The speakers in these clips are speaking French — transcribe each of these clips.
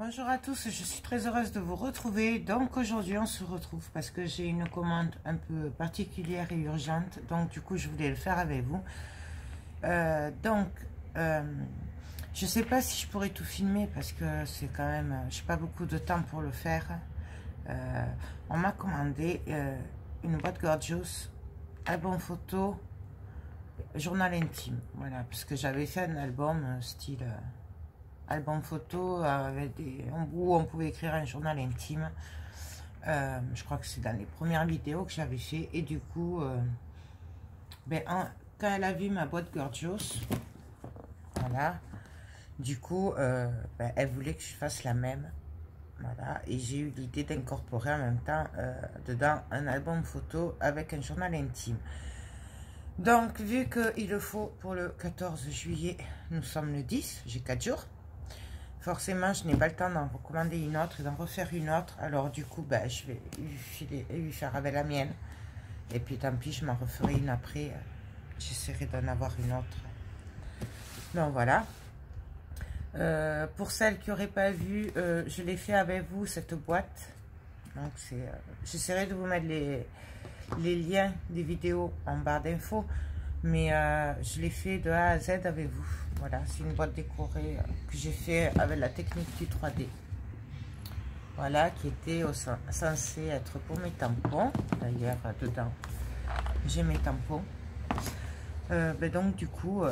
Bonjour à tous, je suis très heureuse de vous retrouver. Donc aujourd'hui on se retrouve parce que j'ai une commande un peu particulière et urgente. Donc du coup je voulais le faire avec vous. Je sais pas si je pourrais tout filmer parce que c'est quand même, j'ai pas beaucoup de temps pour le faire. On m'a commandé une boîte Gorgeous, album photo, journal intime. Voilà, parce que j'avais fait un album style... album photo avec un bout où on pouvait écrire un journal intime. Je crois que c'est dans les premières vidéos que j'avais fait. Et du coup, quand elle a vu ma boîte Gorgeous, voilà, du coup, elle voulait que je fasse la même. Voilà, et j'ai eu l'idée d'incorporer en même temps dedans un album photo avec un journal intime. Donc, vu qu'il le faut pour le 14 juillet, nous sommes le 10, j'ai 4 jours. Forcément, je n'ai pas le temps d'en recommander une autre et d'en refaire une autre. Alors, du coup, je vais lui faire avec la mienne. Et puis, tant pis, je m'en referai une après. J'essaierai d'en avoir une autre. Donc, voilà. Pour celles qui n'auraient pas vu, je l'ai fait avec vous, cette boîte. Donc, j'essaierai de vous mettre les liens des vidéos en barre d'infos. Mais je l'ai fait de A à Z avec vous. Voilà, c'est une boîte décorée que j'ai fait avec la technique du 3D. Voilà, qui était censée être pour mes tampons. D'ailleurs, dedans, j'ai mes tampons. Donc, du coup,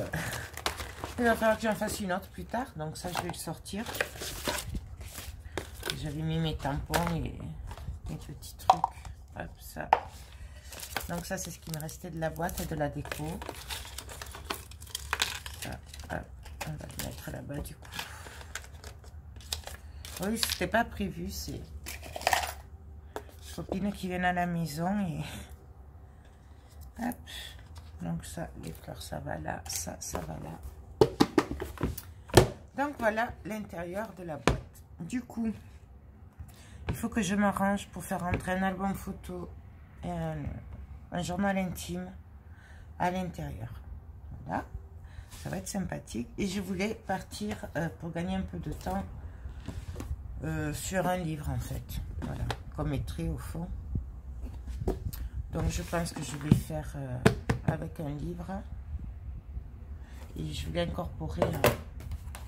il va falloir que j'en fasse une autre plus tard. Donc, ça, je vais le sortir. J'avais mis mes tampons et mes petits trucs. Hop, ça. Donc, ça, c'est ce qui me restait de la boîte et de la déco. On va le mettre là-bas du coup. Oui, c'était pas prévu, c'est copines qui viennent à la maison et hop. Donc ça, les fleurs, ça va là, ça va là. Donc voilà l'intérieur de la boîte. Du coup, il faut que je m'arrange pour faire rentrer un album photo et un journal intime à l'intérieur. Voilà. Ça va être sympathique. Et je voulais partir pour gagner un peu de temps sur un livre en fait. Voilà, comme étrait au fond. Donc je pense que je vais faire avec un livre. Et je voulais incorporer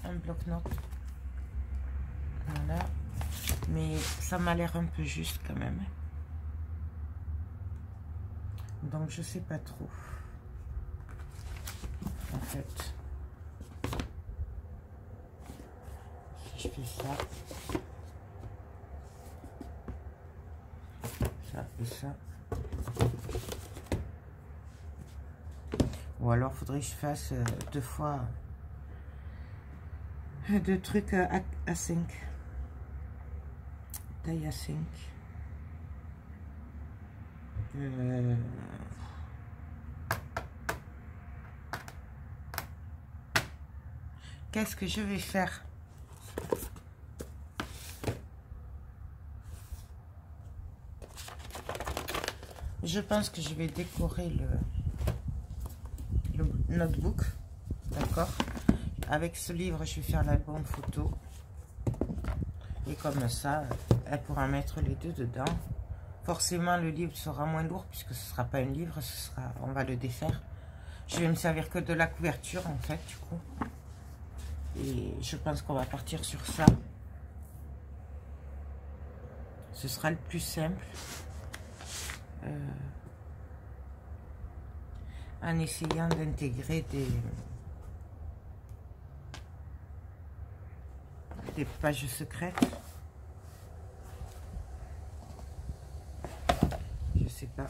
un bloc-notes. Voilà. Mais ça m'a l'air un peu juste quand même. Donc je sais pas trop. En fait, si je fais ça, ça et ça, ou alors faudrait que je fasse deux fois deux trucs à 5, taille à 5. Qu'est-ce que je vais faire? Je pense que je vais décorer le notebook, d'accord? Avec ce livre, je vais faire l'album photo. Et comme ça, elle pourra mettre les deux dedans. Forcément, le livre sera moins lourd puisque ce ne sera pas un livre, on va le défaire. Je vais me servir que de la couverture en fait, du coup. Et je pense qu'on va partir sur ça. Ce sera le plus simple. En essayant d'intégrer des pages secrètes. Je sais pas.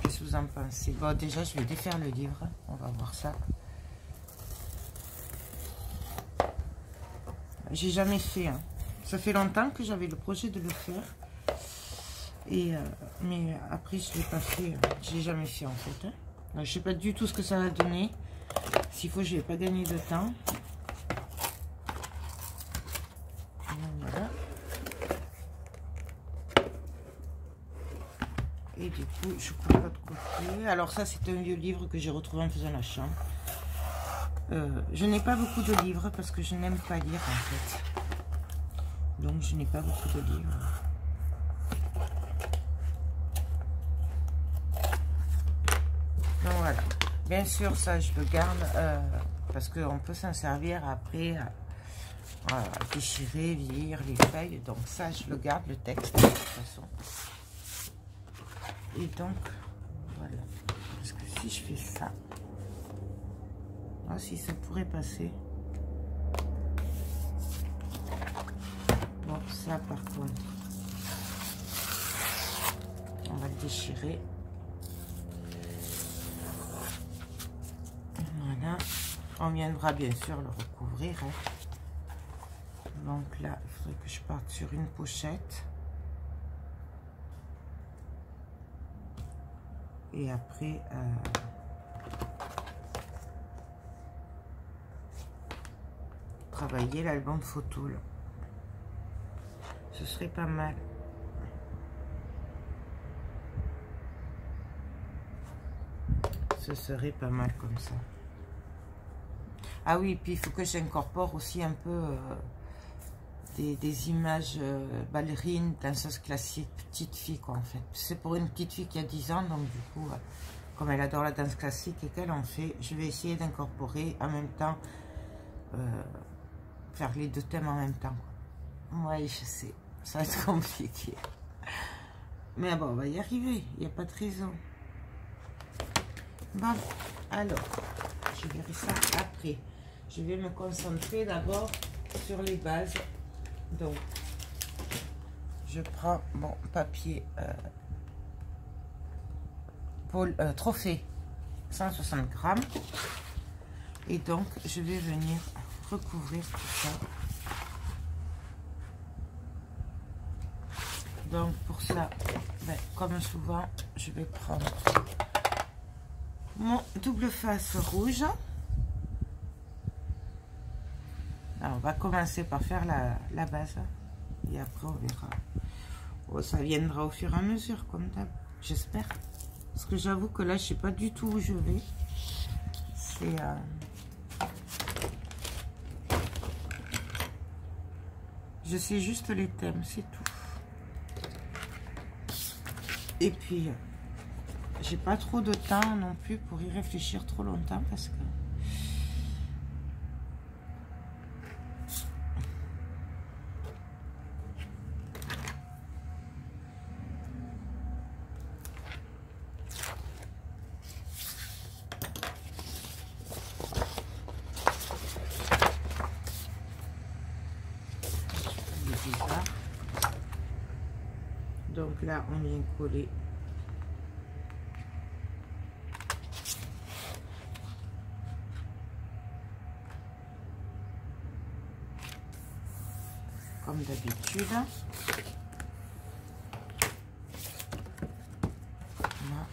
Qu'est-ce que vous en pensez? Bon, déjà, je vais défaire le livre. On va voir ça. J'ai jamais fait. Hein. Ça fait longtemps que j'avais le projet de le faire. Mais après, je ne l'ai pas fait. Je l'ai jamais fait en fait. Hein. Je ne sais pas du tout ce que ça va donner. S'il faut, je ne vais pas gagner de temps. Voilà. Et du coup, je coupe l'autre côté. Alors ça, c'est un vieux livre que j'ai retrouvé en faisant la chambre. Je n'ai pas beaucoup de livres parce que je n'aime pas lire en fait. donc je n'ai pas beaucoup de livres. Donc voilà, bien sûr ça je le garde parce qu'on peut s'en servir après à déchirer, lire les feuilles, donc ça je le garde, le texte de toute façon. Et donc voilà, parce que si je fais ça, ah, si ça pourrait passer. Bon, ça par contre, on va le déchirer. Voilà, on viendra bien sûr le recouvrir. Hein. Donc là, il faudrait que je parte sur une pochette. Et après, travailler l'album photo là. Ce serait pas mal. Ce serait pas mal comme ça. Ah oui, puis il faut que j'incorpore aussi un peu des images ballerines, danseuses classiques, petite fille quoi en fait. C'est pour une petite fille qui a 10 ans, donc du coup, comme elle adore la danse classique et qu'elle en fait, je vais essayer d'incorporer en même temps, faire les deux thèmes en même temps. Oui, je sais, ça va être compliqué. Mais bon, on va y arriver, il n'y a pas de raison. Bon, alors, je verrai ça après. Je vais me concentrer d'abord sur les bases. Donc, je prends mon papier trophée 160 grammes. Et donc, je vais venir recouvrir tout ça. Donc, pour ça, ben, comme souvent, je vais prendre mon double face rouge. Alors, on va commencer par faire la base. Et après, on verra. Oh, ça viendra au fur et à mesure, comme d'hab. J'espère. Parce que j'avoue que là, je ne sais pas du tout où je vais. C'est... Je sais juste les thèmes, c'est tout. Et puis, j'ai pas trop de temps non plus pour y réfléchir trop longtemps parce que... Donc là, on vient coller. Comme d'habitude. Voilà.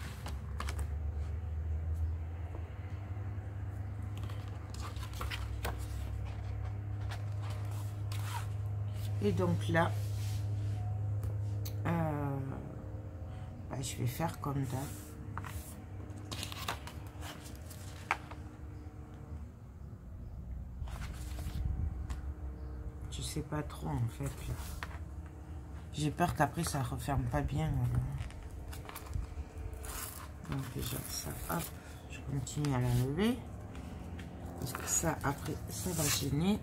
Et donc là, je vais faire comme ça. Je sais pas trop en fait. J'ai peur qu'après ça referme pas bien. Donc déjà ça, hop, je continue à l'enlever. Parce que ça, après, ça va gêner.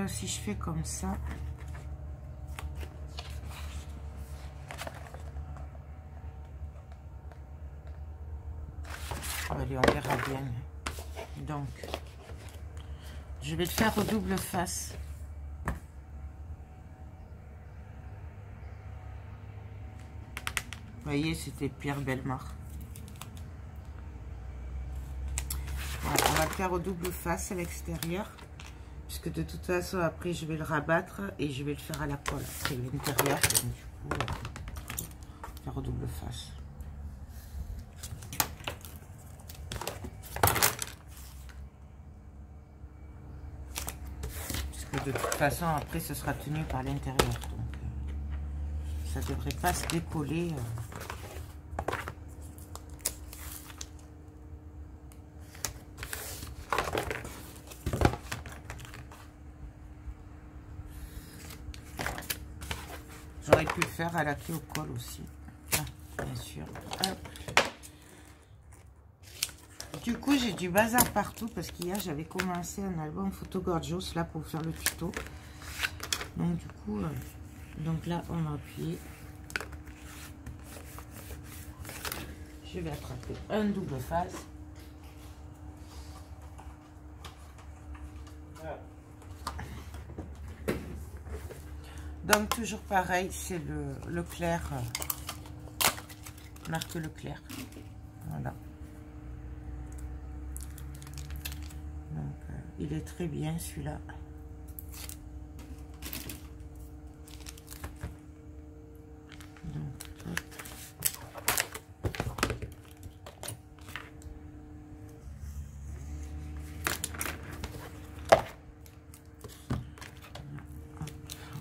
Si je fais comme ça, allez, on verra bien. Donc, je vais le faire au double face. Vous voyez, c'était Pierre Bellemare. Voilà, on va le faire au double face à l'extérieur. Puisque de toute façon, après, je vais le rabattre et je vais le faire à la colle. C'est l'intérieur. Donc, du coup, faire au double face. Puisque de toute façon, après, ce sera tenu par l'intérieur. Donc, ça ne devrait pas se décoller. pu le faire à la clé au col aussi. Ah, bien sûr. Hop. Du coup, j'ai du bazar partout parce qu'hier, j'avais commencé un album photo gorgeous là pour faire le tuto. Donc, du coup, donc là, on va appuyer. Je vais attraper un double face. Donc, toujours pareil, c'est le clair, marque Leclerc. Voilà. Donc, il est très bien celui-là.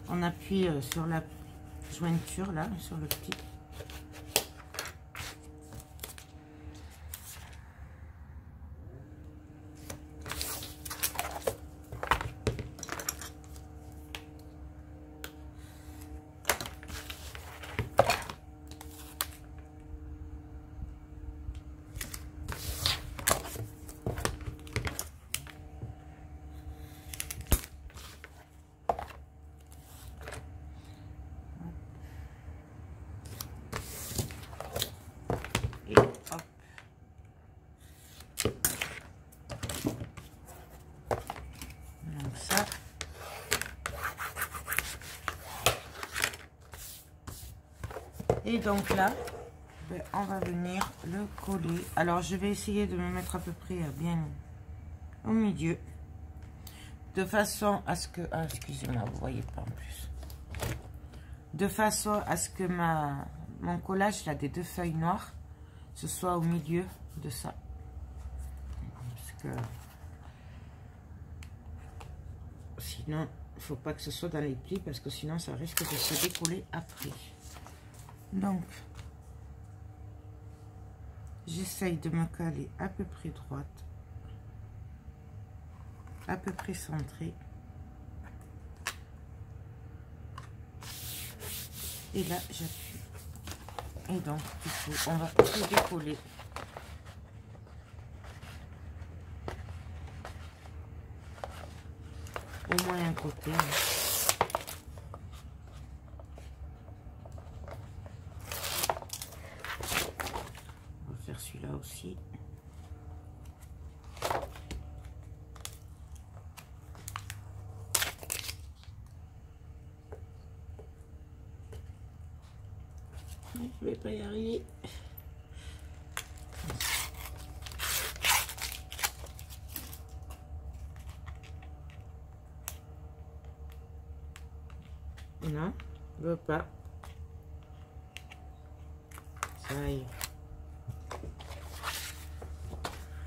On appuie sur la jointure là, sur le pli. Et hop. Donc ça. Et donc là, ben, on va venir le coller. Alors je vais essayer de me mettre à peu près bien au milieu. De façon à ce que... Ah, excusez-moi, vous voyez pas en plus. De façon à ce que mon collage là des deux feuilles noires, ce soit au milieu de ça. Parce que sinon, il ne faut pas que ce soit dans les plis parce que sinon ça risque de se décoller après. Donc, j'essaye de me caler à peu près droite, à peu près centrée. Et là, j'appuie. Et donc, du coup, on va tout décoller. Au moins un côté. On va faire celui-là aussi. Je vais pas y arriver. Non, je veux pas. Ça y est.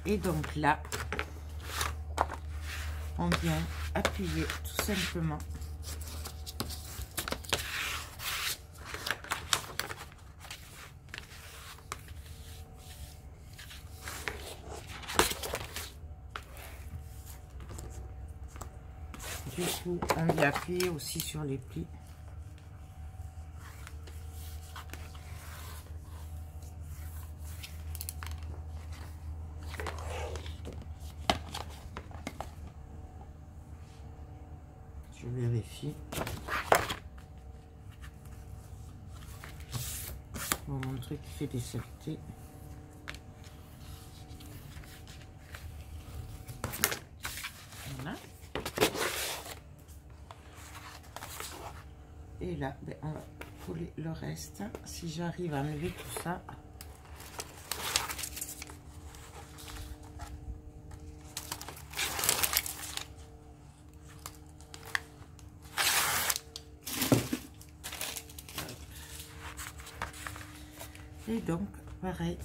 Et donc là, on vient appuyer tout simplement. Du coup, on vient appuyer aussi sur les plis. Je vérifie. Bon, mon truc fait des saletés. Voilà. Et là, ben, on va coller le reste. Si j'arrive à enlever tout ça. Et donc, pareil,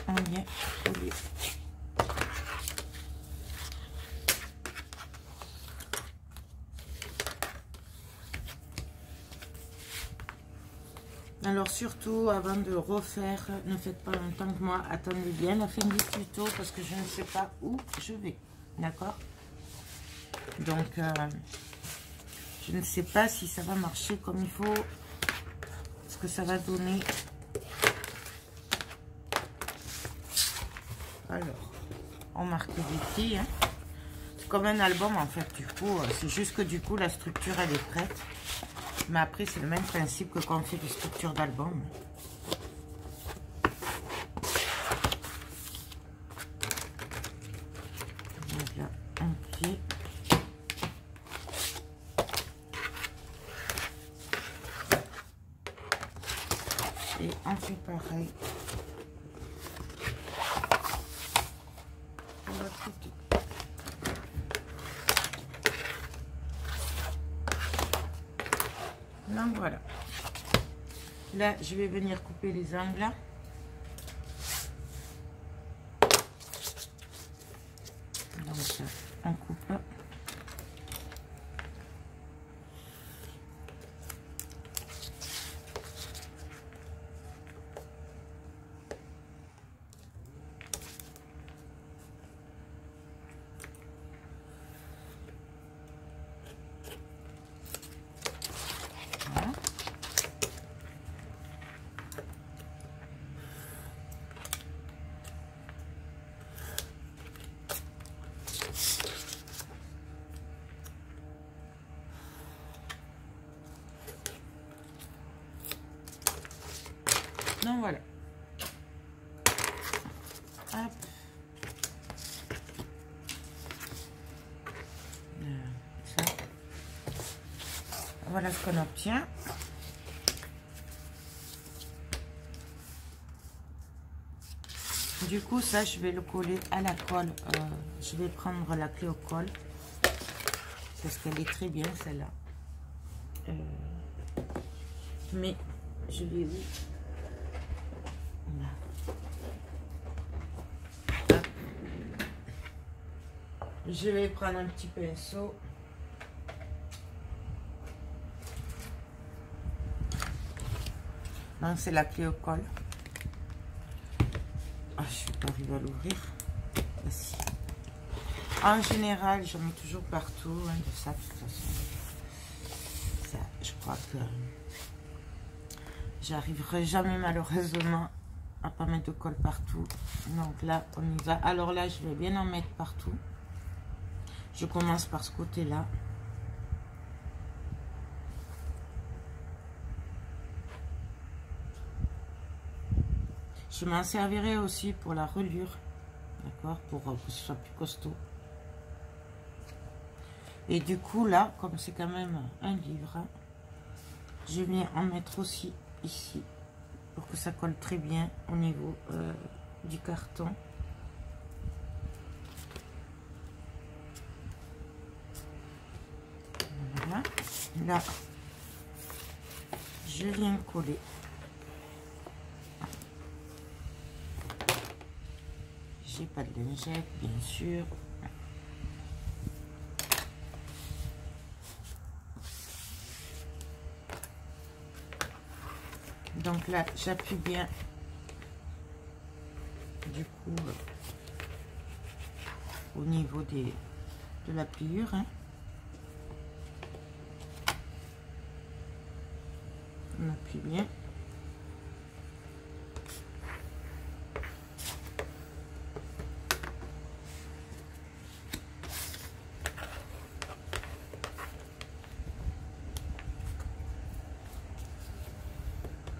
on vient coller. Alors surtout, avant de refaire, ne faites pas en même temps que moi. Attendez bien la fin du tuto parce que je ne sais pas où je vais. D'accord? Donc, Je ne sais pas si ça va marcher comme il faut. Ce que ça va donner. Alors, on marque des hein. C'est comme un album en fait. Du coup, c'est juste que du coup, la structure, elle est prête. Mais après, c'est le même principe que quand on fait des structures d'album. Donc là, un pied. Et on fait pareil pour l'autre côté. Donc voilà. Là, je vais venir couper les angles. Donc, on coupe. Donc voilà. Hop. Ça. Voilà ce qu'on obtient. Du coup, ça, je vais le coller à la colle. Je vais prendre la clé au colle. Parce qu'elle est très bien, celle-là. Mais je vais... Je vais prendre un petit pinceau. Non, c'est la clé au col. Ah, je suis pas arrivée à l'ouvrir. Voici. En général, j'en mets toujours partout. Hein, de ça, de toute façon. Ça, je crois que j'arriverai jamais malheureusement à pas mettre de colle partout. Donc là, on y va. Alors là, je vais bien en mettre partout. Je commence par ce côté-là. Je m'en servirai aussi pour la reliure. D'accord, pour que ce soit plus costaud. Et du coup, là, comme c'est quand même un livre, je viens en mettre aussi ici. Pour que ça colle très bien au niveau du carton. Voilà. Là, je viens coller. J'ai pas de lingette, bien sûr. Donc là, j'appuie bien. Du coup, au niveau de la pliure. Hein. On appuie bien.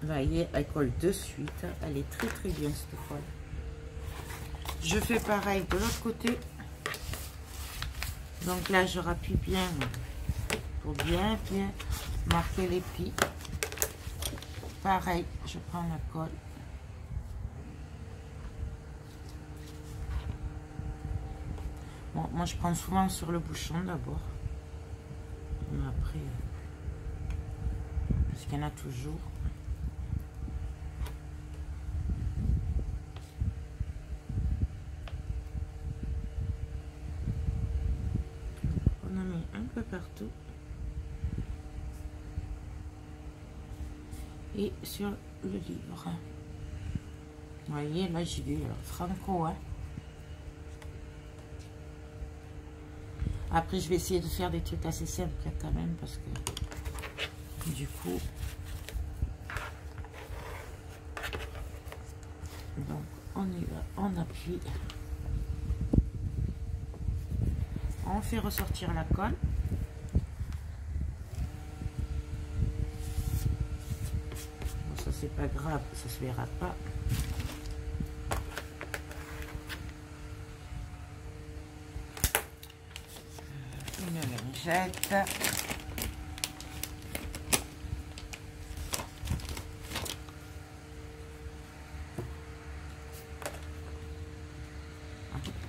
Vous voyez, elle colle de suite. Elle est très très bien cette fois. Je fais pareil de l'autre côté. Donc là, je rappuie bien pour bien marquer les plis. Pareil, je prends la colle. Bon, moi je prends souvent sur le bouchon d'abord. Mais après, parce qu'il y en a toujours. On a mis un peu partout. Et sur le livre. Vous voyez, là j'ai vu franco. Hein. Après, je vais essayer de faire des trucs assez simples quand même, parce que du coup... Donc, on y va, on appuie. On fait ressortir la colle. Bon, ça, c'est pas grave, ça se verra pas. Une lingette.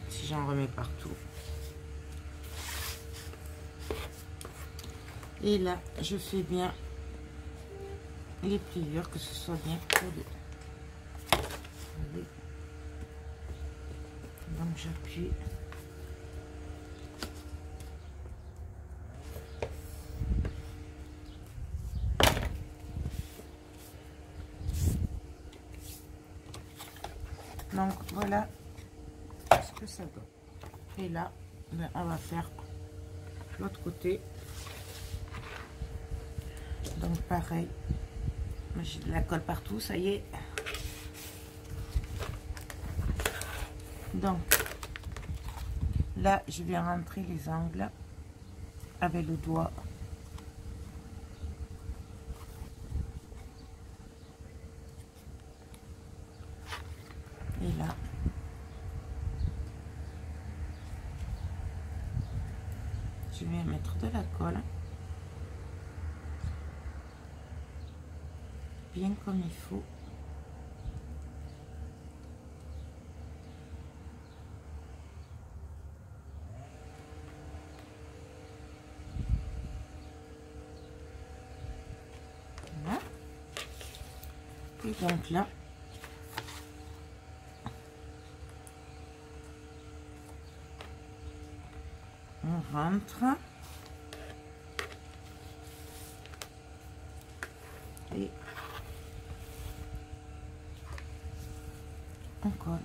Si j'en remets partout. Et là, je fais bien les pliures, que ce soit bien collé. Donc j'appuie. Donc voilà ce que ça donne. Et là, ben, on va faire l'autre côté. Donc pareil, j'ai de la colle partout, ça y est. Donc là, je vais rentrer les angles avec le doigt. Et là, je vais mettre de la colle. Bien comme il faut. Voilà. Et donc là, on rentre et on colle.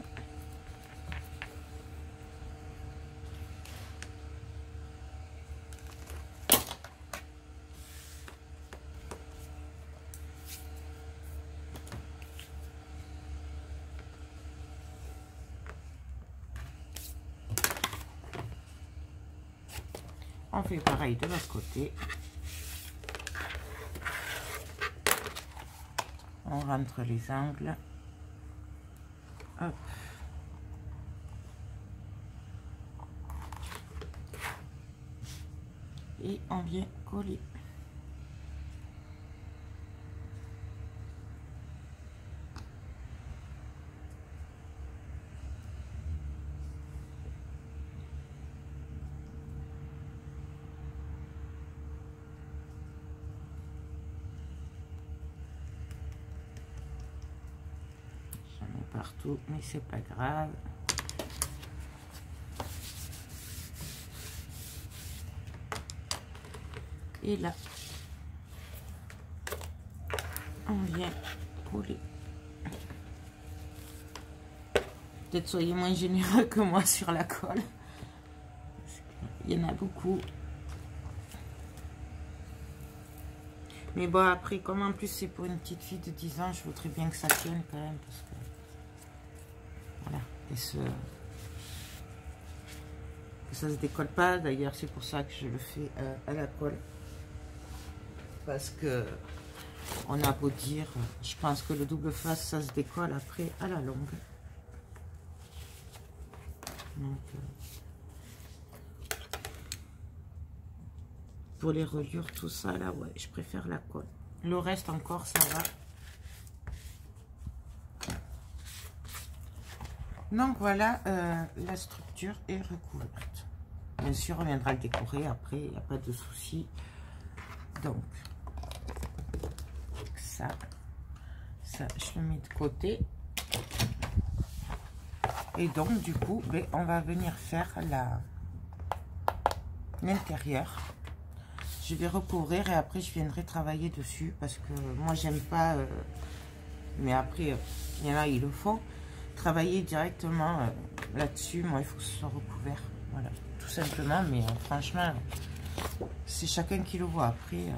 On fait pareil de l'autre côté. On rentre les angles. Hop. Et on vient coller. Partout, mais c'est pas grave. Et là, on vient coller. Peut-être soyez moins généreux que moi sur la colle. Il y en a beaucoup. Mais bon, après, comme en plus c'est pour une petite fille de 10 ans, je voudrais bien que ça tienne quand même. Parce que voilà, que ça se décolle pas. D'ailleurs, c'est pour ça que je le fais à la colle. Parce que on a beau dire, je pense que le double face, ça se décolle après à la longue. Donc, pour les reliures, tout ça, là, ouais, je préfère la colle. Le reste encore, ça va. Donc voilà, la structure est recouverte. Bien sûr, on viendra le décorer après, il n'y a pas de souci. Donc, ça, je le mets de côté. Et donc, du coup, ben, on va venir faire l'intérieur. Je vais recouvrir et après, je viendrai travailler dessus parce que moi, j'aime pas... mais après, il y en a, ils le font. Travailler directement là-dessus, moi, il faut que ce soit recouvert. Voilà, tout simplement, mais franchement, c'est chacun qui le voit après.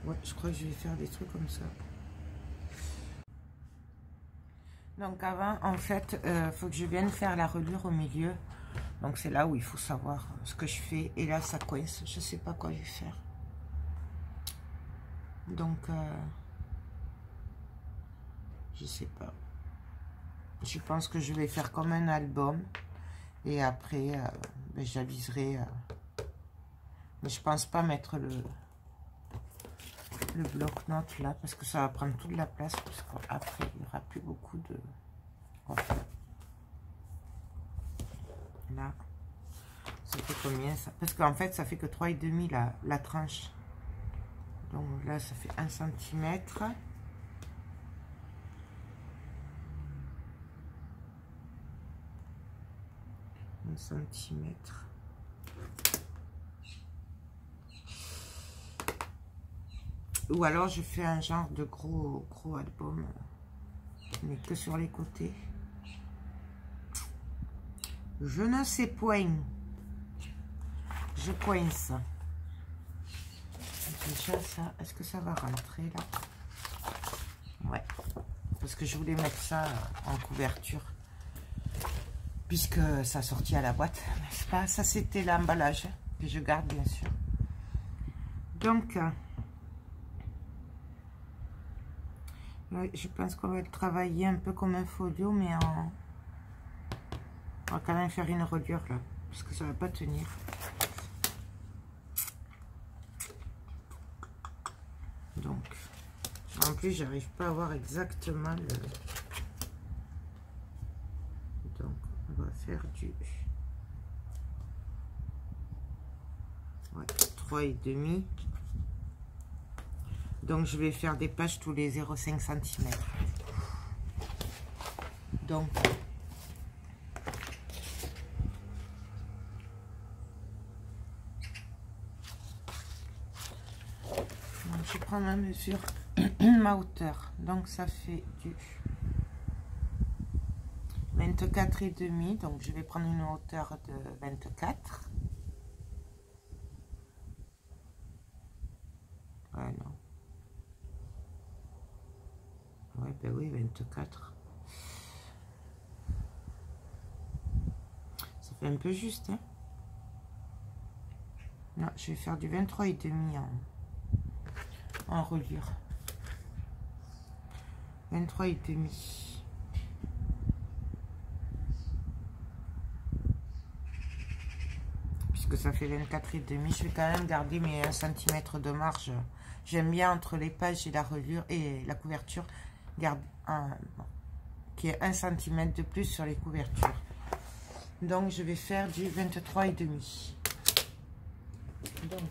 Ouais, je crois que je vais faire des trucs comme ça. Donc avant, en fait, faut que je vienne faire la reliure au milieu. Donc c'est là où il faut savoir ce que je fais. Et là, ça coince. Je sais pas quoi je vais faire. Donc, je sais pas. Je pense que je vais faire comme un album. Et après, ben, j'aviserai. Mais je pense pas mettre le bloc-notes là. Parce que ça va prendre toute la place. Parce qu'après, il n'y aura plus beaucoup de... Enfin, là. Ça fait combien ça? Parce qu'en fait, ça fait que 3,5 la tranche. Donc là, ça fait 1 cm. Centimètre. Ou alors je fais un genre de gros album, mais que sur les côtés. Je ne sais point. Je coince. Déjà ça, est-ce que ça va rentrer là? Ouais. Parce que je voulais mettre ça en couverture. Puisque ça sortit à la boîte, n'est-ce pas? Ça c'était l'emballage que je garde bien sûr. Donc, ouais, je pense qu'on va le travailler un peu comme un folio, mais on va quand même faire une reliure là, parce que ça va pas tenir. Donc, en plus, j'arrive pas à voir exactement le... Donc, on va faire du... Ouais, 3,5. Donc, je vais faire des pages tous les 0,5 cm. Donc, je prends ma mesure, ma hauteur. Donc, ça fait du 24,5. Donc, je vais prendre une hauteur de 24. Ouais, non. Ouais, ben oui, 24. Ça fait un peu juste, hein. Non, je vais faire du 23,5 en reliure. 23,5. Puisque ça fait 24,5. Je vais quand même garder mes 1 cm de marge. J'aime bien entre les pages et la reliure et la couverture, garde qui est 1 cm de plus sur les couvertures. Donc je vais faire du 23,5. Donc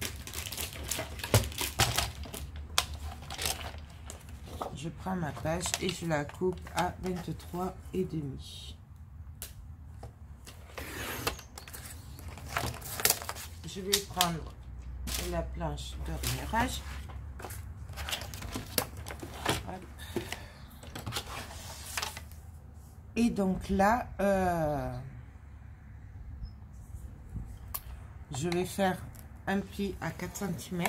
je prends ma page et je la coupe à 23,5. Je vais prendre la planche de remirage. Et donc là, je vais faire un pli à 4 cm.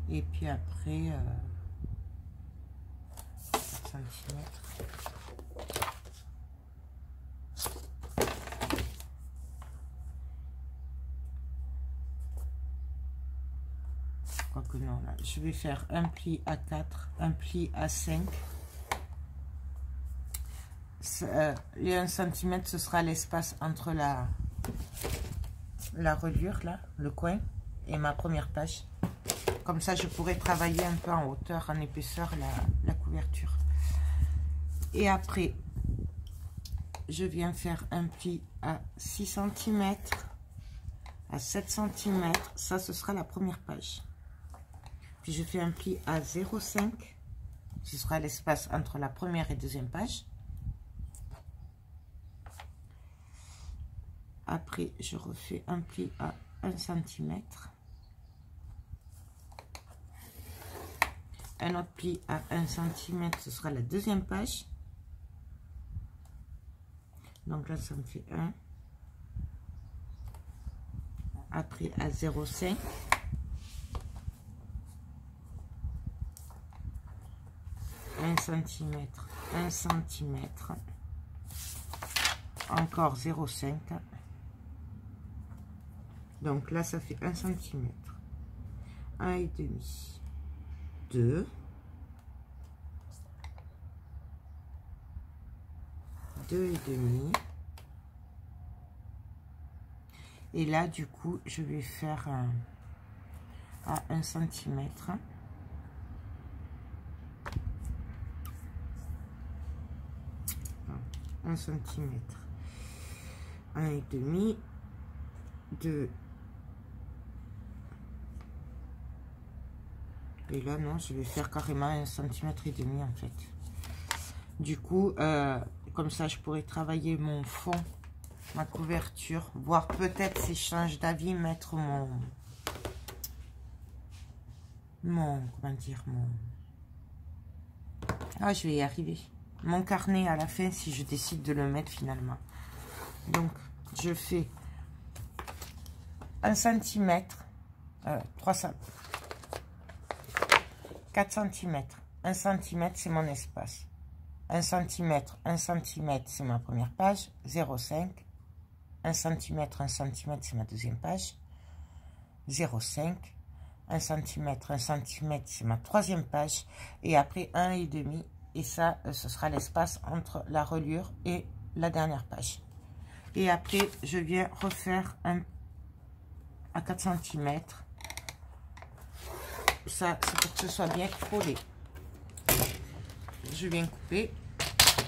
Et puis après, 4 cm. Quoique non, là, je vais faire un pli à 4, un pli à 5. Les 1 cm, ce sera l'espace entre la reliure, là, le coin, et ma première page. Comme ça, je pourrais travailler un peu en hauteur, en épaisseur, la couverture. Et après, je viens faire un pli à 6 cm, à 7 cm. Ça, ce sera la première page. Puis, je fais un pli à 0,5. Ce sera l'espace entre la première et deuxième page. Après, je refais un pli à 1 cm. un autre pli à 1 cm, ce sera la deuxième page. Donc là, ça me fait 1. Après, à 0,5. Un centimètre, 1 cm. Encore 0,5. Donc là, ça fait 1 cm. 1,5. 2. 2,5. Et là, du coup, je vais faire à 1 cm. 1 cm. 1,5. 2. Et là, non, je vais faire carrément 1,5 cm en fait. Du coup, comme ça, je pourrais travailler mon fond, ma couverture, voire peut-être, si je change d'avis, mettre comment dire, ah, je vais y arriver. Mon carnet à la fin, si je décide de le mettre finalement. Donc, je fais 1 cm, 4 cm. 1 cm, c'est mon espace. 1 cm, 1 cm, c'est ma première page. 0,5. 1 cm, 1 cm, c'est ma deuxième page. 0,5. 1 cm, 1 cm, c'est ma troisième page. Et après, 1,5. Et ça, ce sera l'espace entre la reliure et la dernière page. Et après, je viens refaire un à 4 cm. Ça, c'est pour que ce soit bien collé. Je viens couper.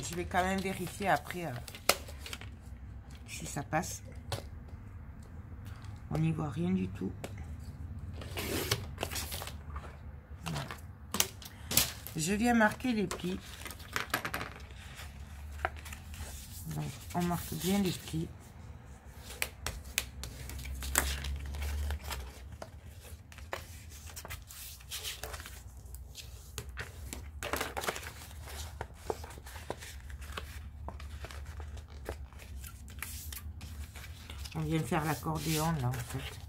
Je vais quand même vérifier après si ça passe. On n'y voit rien du tout. Je viens marquer les plis. Donc, on marque bien les plis. On vient faire l'accordéon là en fait.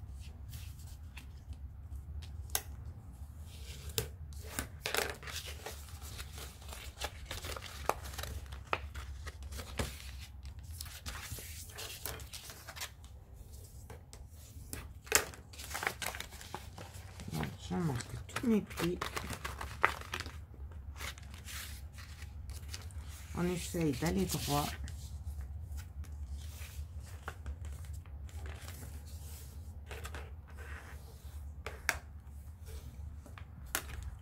Donc, je marque tous mes plis. On essaye d'aller droit.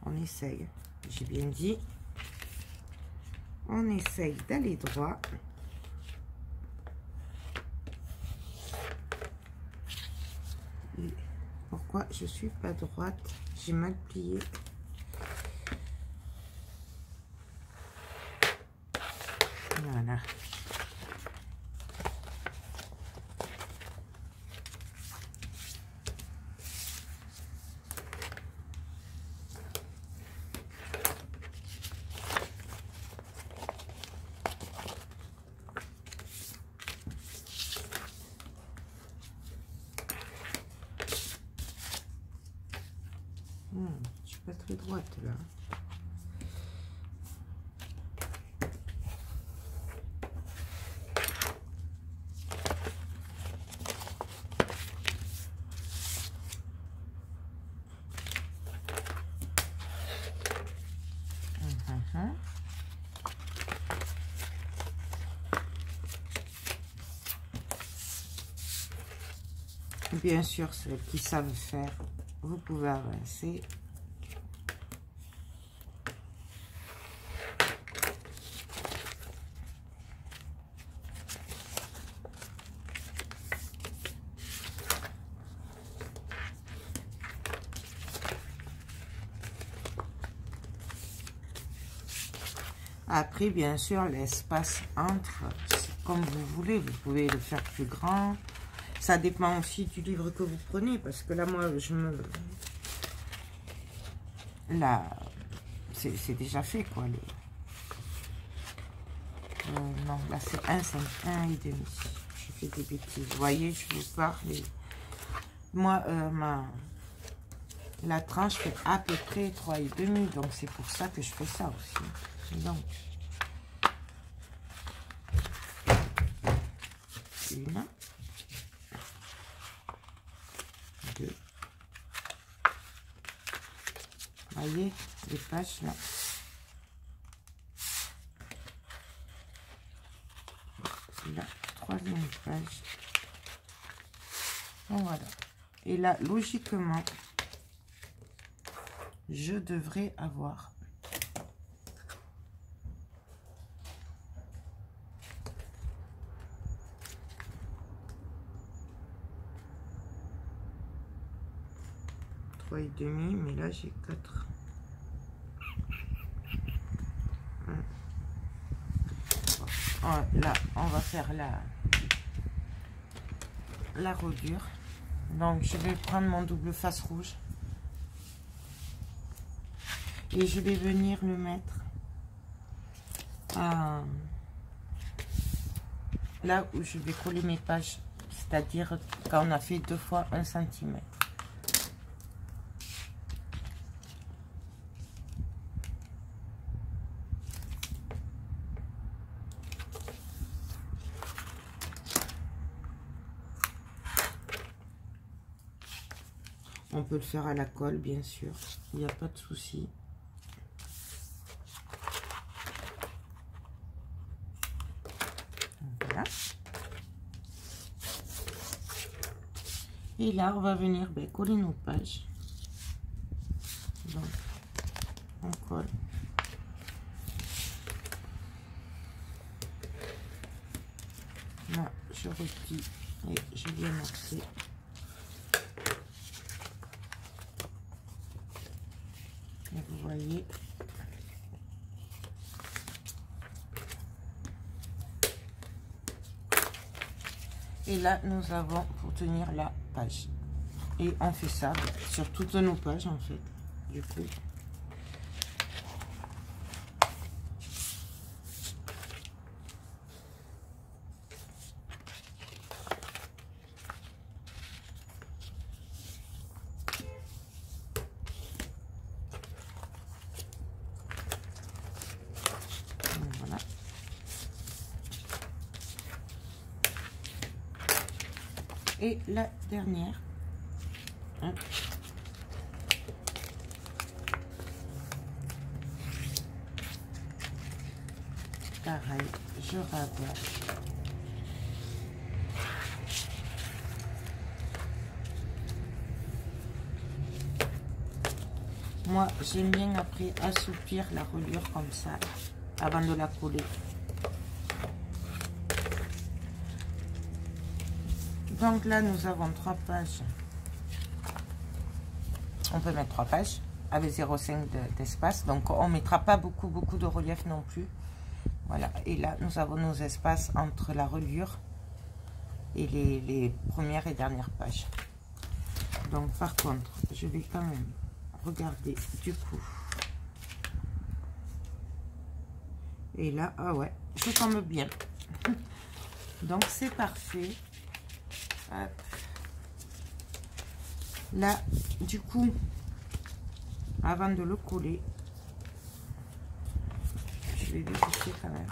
On essaye, j'ai bien dit, on essaye d'aller droit. Et pourquoi je suis pas droite? J'ai mal plié. Voilà. Je suis pas très droite là. Bien sûr, ceux qui savent faire, vous pouvez avancer. Après, bien sûr, l'espace entre, comme vous voulez, vous pouvez le faire plus grand. Ça dépend aussi du livre que vous prenez, parce que là, moi, c'est déjà fait, quoi. Non, là, c'est 1,5, 1,5. Je fais des bêtises. Vous voyez, je vous parle. Moi, la tranche fait à peu près 3,5. Donc, c'est pour ça que je fais ça aussi. Donc, une, deux. Vous voyez, les pages là. La troisième page. Voilà. Et là, logiquement, je devrais avoir trois et demi, mais là j'ai 4. Là, on va faire la rodure. Donc, je vais prendre mon double face rouge et je vais venir le mettre là où je vais coller mes pages, c'est-à-dire quand on a fait 2 fois 1 cm. On peut le faire à la colle, bien sûr. Il n'y a pas de souci. Voilà. Et là, on va venir coller nos pages. Donc, on colle. Là, je replie et je viens marquer. Et vous voyez, et là nous avons pour tenir la page, et on fait ça sur toutes nos pages en fait. Du coup, voilà. Et la dernière, hein. Pareil, je rabâche. Moi, j'aime bien après assouplir la reliure comme ça, avant de la coller. Donc là, nous avons 3 pages. On peut mettre 3 pages avec 0,5 d'espace. Donc, on ne mettra pas beaucoup de relief non plus. Voilà. Et là, nous avons nos espaces entre la reliure et les premières et dernières pages. Donc, par contre, je vais quand même regarder du coup. Et là, ah ouais, je tombe bien. Donc, c'est parfait. Hop. Là, du coup, avant de le coller, je vais vérifier quand même.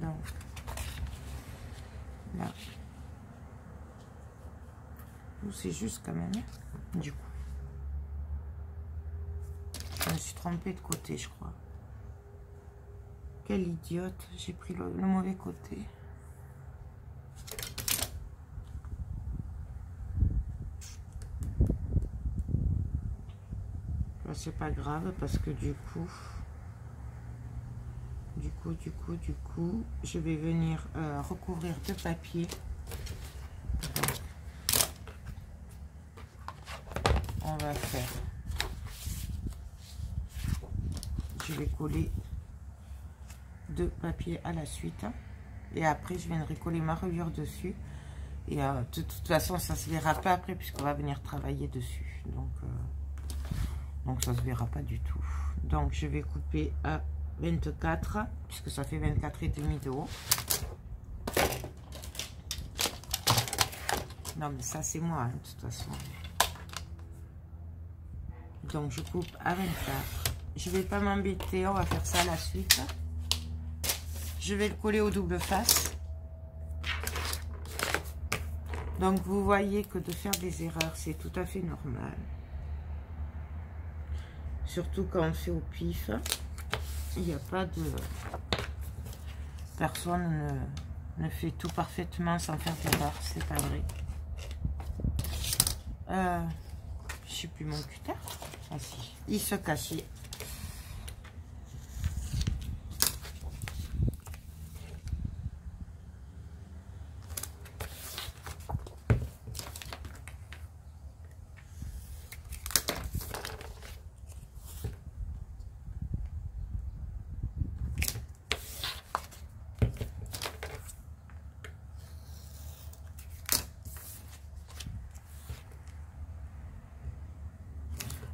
Donc, là, c'est juste quand même. Du coup, je me suis trompée de côté, je crois. Quelle idiote, j'ai pris le mauvais côté. C'est pas grave parce que du coup, je vais venir recouvrir de papier. Donc, on va faire, je vais coller 2 papiers à la suite et après je viendrai coller ma reliure dessus et de toute façon ça se verra pas après puisqu'on va venir travailler dessus, donc ça se verra pas du tout. Donc je vais couper à 24 puisque ça fait 24 et demi de haut. Non mais ça c'est moi hein, de toute façon. Donc je coupe à 24. Je vais pas m'embêter, on va faire ça à la suite. Je vais le coller au double face. Donc vous voyez que de faire des erreurs c'est tout à fait normal. Surtout quand on fait au pif. Il n'y a pas de... Personne ne fait tout parfaitement sans faire d'erreur, c'est pas vrai. Je sais plus mon cutter. Ah si, il se cachait.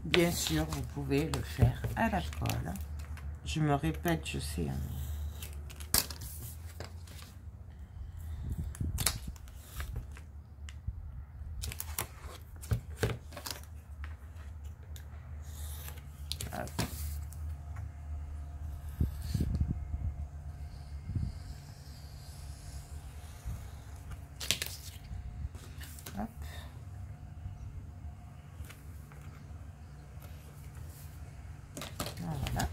Bien sûr, vous pouvez le faire à la colle. Je me répète, je sais. Hein. Hop. Hop. Voilà.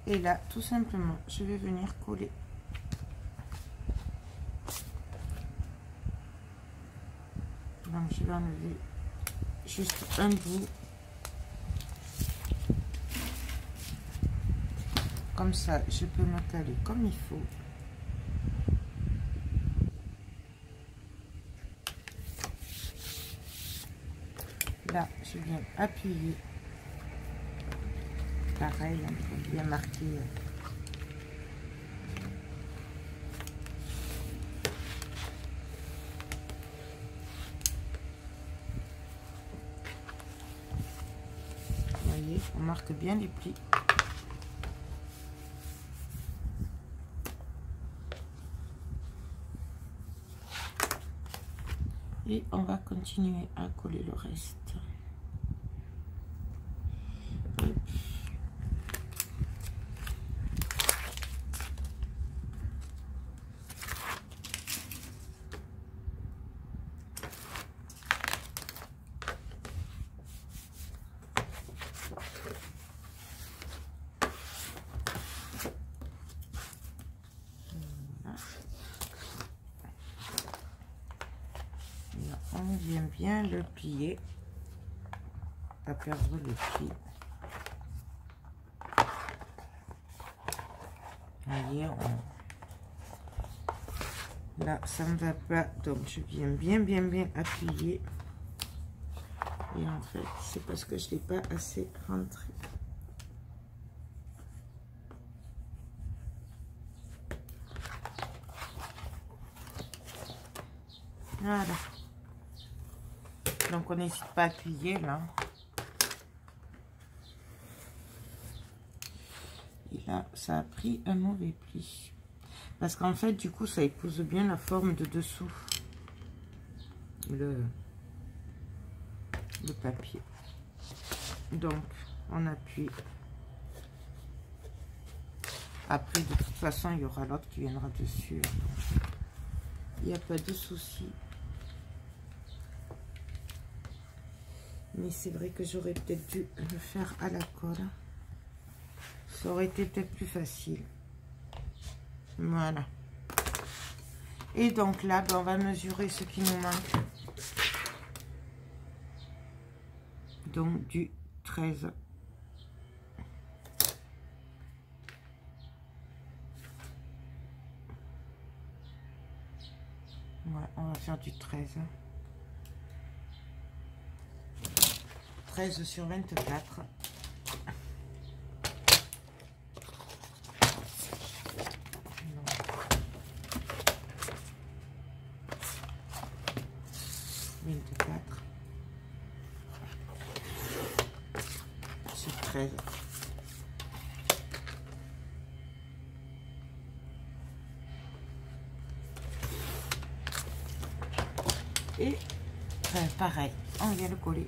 Et là, tout simplement, je vais venir coller. Donc, je vais enlever juste un bout. Comme ça, je peux me caler comme il faut. Là, je viens appuyer. Pareil, on peut bien marquer. Vous voyez, on marque bien les plis. Et on va continuer à coller le reste. On vient bien le plier, pas perdre le pli. Vous voyez, là ça ne va pas, donc je viens bien appuyer. Et en fait, c'est parce que je n'ai pas assez rentré. Voilà. Donc on n'hésite pas à appuyer là. Et là, ça a pris un mauvais pli. Parce qu'en fait, du coup, ça épouse bien la forme de dessous. Le papier. Donc, on appuie. Après, de toute façon, il y aura l'autre qui viendra dessus. Donc, il n'y a pas de souci. Mais c'est vrai que j'aurais peut-être dû le faire à la colle. Ça aurait été peut-être plus facile. Voilà. Et donc là, ben, on va mesurer ce qui nous manque. Donc du 13. Ouais, on va faire du 13. 13 sur 24. Sur 13. Et pareil, on vient le coller.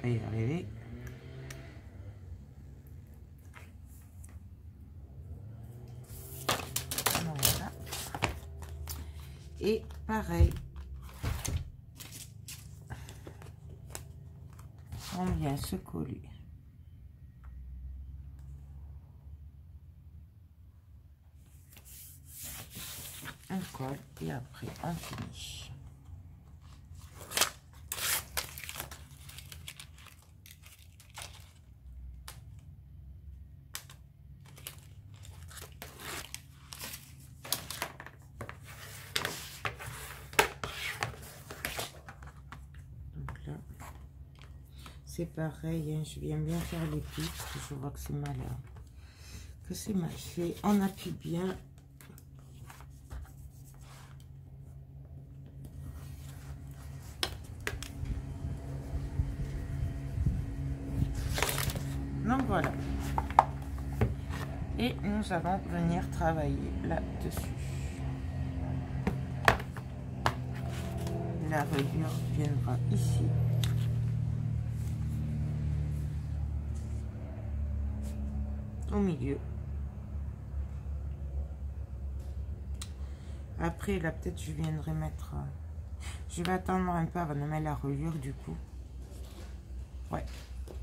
Y arriver. Voilà. Et pareil, on vient se coller. On colle et après on finit. C'est pareil, hein, je viens bien faire les pics, parce que je vois que c'est mal, que c'est mal fait. On appuie bien. Donc voilà. Et nous allons venir travailler là-dessus. La reliure viendra ici. Au milieu. Après là peut-être je viendrai mettre je vais attendre un peu avant de mettre la reliure du coup. Ouais.